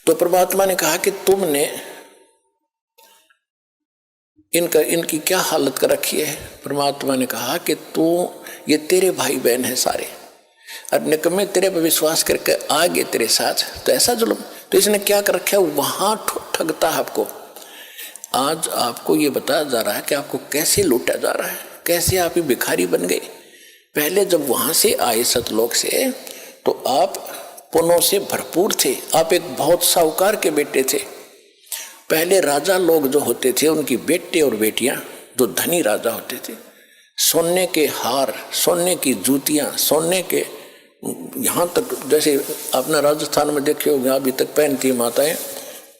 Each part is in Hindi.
तो परमात्मा ने कहा कि तुमने इनकी क्या हालत कर रखी है। परमात्मा ने कहा कि तू, ये तेरे भाई बहन है सारे, और निकम्मे तेरे पर विश्वास करके आ गए तेरे साथ, तो ऐसा जुल्म। तो इसने क्या कर रखा है, वहां ठगता है आपको। आज आपको ये बताया जा रहा है कि आपको कैसे लूटा जा रहा है, कैसे आप ही भिखारी बन गए। पहले जब वहां से आए सतलोक से, तो आप पुण्यों से भरपूर थे, आप एक बहुत साहूकार के बेटे थे। पहले राजा लोग जो होते थे, उनकी बेटे और बेटियां जो धनी राजा होते थे, सोने के हार, सोने की जूतियां, सोने के, यहाँ तक जैसे अपना राजस्थान में देखे होंगे अभी तक पहनती माताएं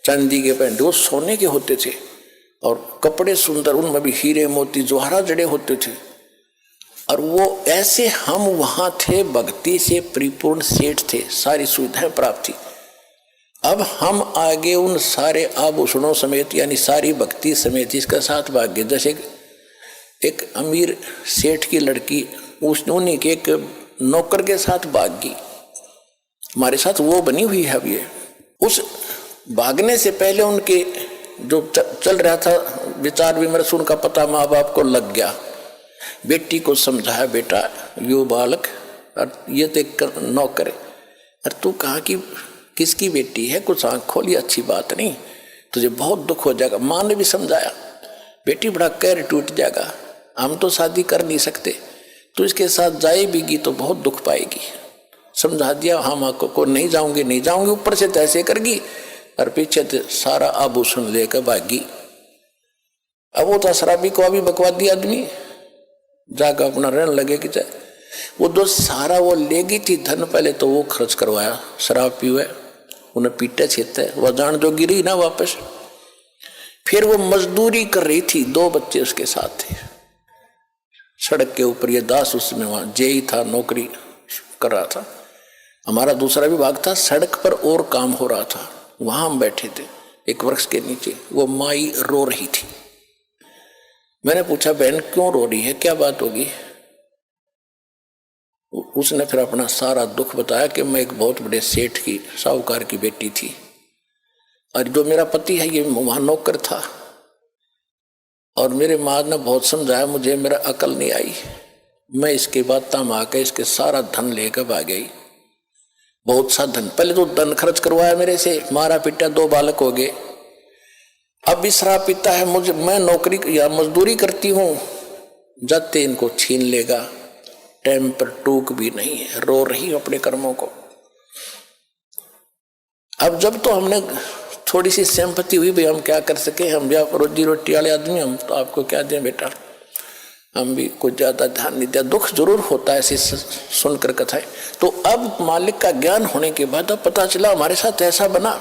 चांदी के पहनते, वो सोने के होते थे। और कपड़े सुंदर, उनमें भी हीरे मोती जवाहरात जड़े होते थे। और वो ऐसे हम वहां थे, भक्ति से परिपूर्ण सेठ थे, सारी सुविधाएं प्राप्त थी। अब हम आगे उन सारे आभूषणों समेत, यानी सारी भक्ति समेत इसका साथ भाग गए। जैसे एक अमीर सेठ की लड़की उन्हीं के एक नौकर के साथ भाग गई, हमारे साथ वो बनी हुई है। अब ये उस भागने से पहले उनके जो चल रहा था विचार विमर्श, उनका पता माँ बाप को लग गया। बेटी को समझाया, बेटा यो बालक और ये तो एक नौकर है, अरे तू कहाँ की किसकी बेटी है, कुछ आँख खोली, अच्छी बात नहीं, तुझे बहुत दुख हो जाएगा। माँ ने भी समझाया, बेटी बड़ा कैर टूट जाएगा, हम तो शादी कर नहीं सकते, तो इसके साथ जाएगी तो बहुत दुख पाएगी। समझा दिया, हाँ माँ को नहीं जाऊंगी, नहीं जाऊंगी, ऊपर से तैसे करगी और पीछे से सारा आभूषण लेकर भागी। अब वो तो शराबी को अभी बकवादी आदमी जाकर अपना रहने लगे कि चाहे वो जो सारा वो लेगी थी धन, पहले तो वो खर्च करवाया, शराब पीवे, उन्हें पीटे छेते, वह जान जो गिरी ना वापस। फिर वो मजदूरी कर रही थी, 2 बच्चे उसके साथ थे सड़क के ऊपर। ये दास उसमें वहां जेई था, नौकरी कर रहा था। हमारा दूसरा विभाग था, सड़क पर और काम हो रहा था, वहां हम बैठे थे एक वृक्ष के नीचे। वो माई रो रही थी। मैंने पूछा, बहन क्यों रो रही है, क्या बात होगी? उसने फिर अपना सारा दुख बताया कि मैं एक बहुत बड़े सेठ की, साहूकार की बेटी थी, और जो मेरा पति है ये वहां नौकर था, और मेरे माँ ने बहुत समझाया मुझे, मेरा अकल नहीं आई, मैं इसके बाद तम आकर इसके सारा धन लेकर भाग गई। बहुत सा धन, पहले तो धन खर्च करवाया मेरे से, मारा पीटा, 2 बालक हो गए। अब भी शराब पीता है मुझे, मैं नौकरी या मजदूरी करती हूँ, जाते इनको छीन लेगा। टाइम पर टूक भी नहीं है, रो रही अपने कर्मों को। अब जब तो हमने थोड़ी सी सिंपैथी हुई, भाई हम क्या कर सके, हम भी रोजी रोटी वाले आदमी, हम तो आपको क्या दें बेटा, हम भी कुछ ज्यादा ध्यान नहीं दिया। दुख जरूर होता है ऐसी सुनकर कथाएं। तो अब मालिक का ज्ञान होने के बाद अब पता चला हमारे साथ ऐसा बना।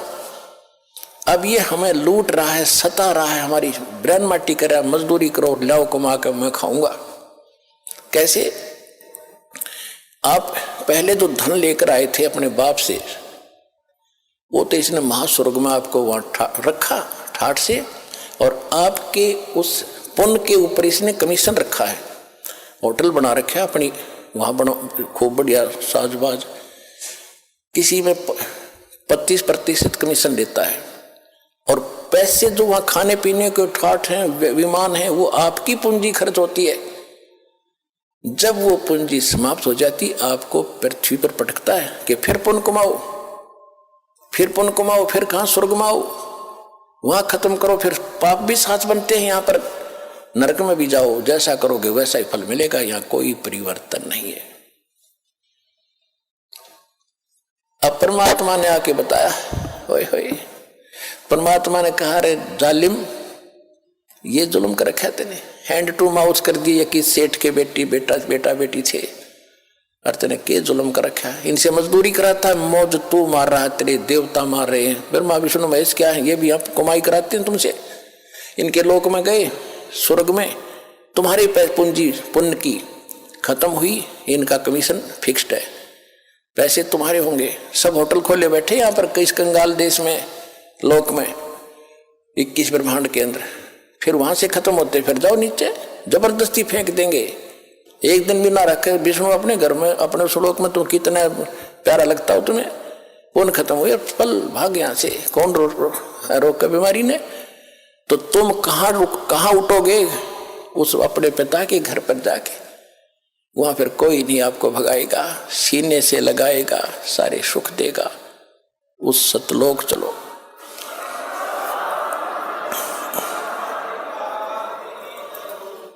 अब ये हमें लूट रहा है, सता रहा है, हमारी ब्रेन माटी कर रहा है, मजदूरी करो, लाओ कमा कर मैं खाऊंगा। कैसे? आप पहले जो धन लेकर आए थे अपने बाप से, वो तो इसने महास्वर्ग में आपको वहां रखा ठाठ से, और आपके उस पुण्य के ऊपर इसने कमीशन रखा है। होटल बना रखा है अपनी, वहां बनो खूब बढ़िया साजबाज, किसी में 25% कमीशन देता है। और पैसे जो वहां खाने पीने के ठाठ हैं, विमान है, वो आपकी पूंजी खर्च होती है। जब वो पूंजी समाप्त हो जाती, आपको पृथ्वी पर पटकता है कि फिर पुण्य कमाओ, फिर पुण्य कमाओ, फिर कहां स्वर्ग में आओ, वहां खत्म करो, फिर पाप भी साथ बनते हैं, यहां पर नरक में भी जाओ, जैसा करोगे वैसा ही फल मिलेगा, यहां कोई परिवर्तन नहीं है। अब परमात्मा ने आके बताया, होए होए, परमात्मा ने कहा, रे जालिम, ये जुल्म कर रखा तेने, हैंड टू माउथ कर दिए कि सेठ के बेटी बेटा बेटी थे, और तेने के जुल्म कर रखा है। इनसे मजदूरी कराता है, मौज तू मार रहा है, तेरे देवता मार रहे हैं, ब्रह्मा विष्णु महेश क्या है, ये भी आप कमाई कराते हैं तुमसे। इनके लोक में गए, स्वर्ग में तुम्हारी पूंजी पुण्य की खत्म हुई, इनका कमीशन फिक्स्ड है, पैसे तुम्हारे होंगे। सब होटल खोले बैठे यहाँ पर, कई कंगाल देश में, लोक में, 21 ब्रह्मांड के अंदर। फिर वहां से खत्म होते, फिर जाओ नीचे, जबरदस्ती फेंक देंगे। एक दिन भी ना रखे विष्णु अपने घर में, अपने श्लोक में, तुम कितना प्यारा लगता हो तुम्हें, पुण्य खत्म हुए, पल भाग यहाँ से। कौन रोक का बीमारी ने? तो तुम कहाँ उठोगे? उस अपने पिता के घर पर जाके, वहां फिर कोई नहीं आपको भगाएगा, सीने से लगाएगा, सारे सुख देगा। उस सतलोक चलो।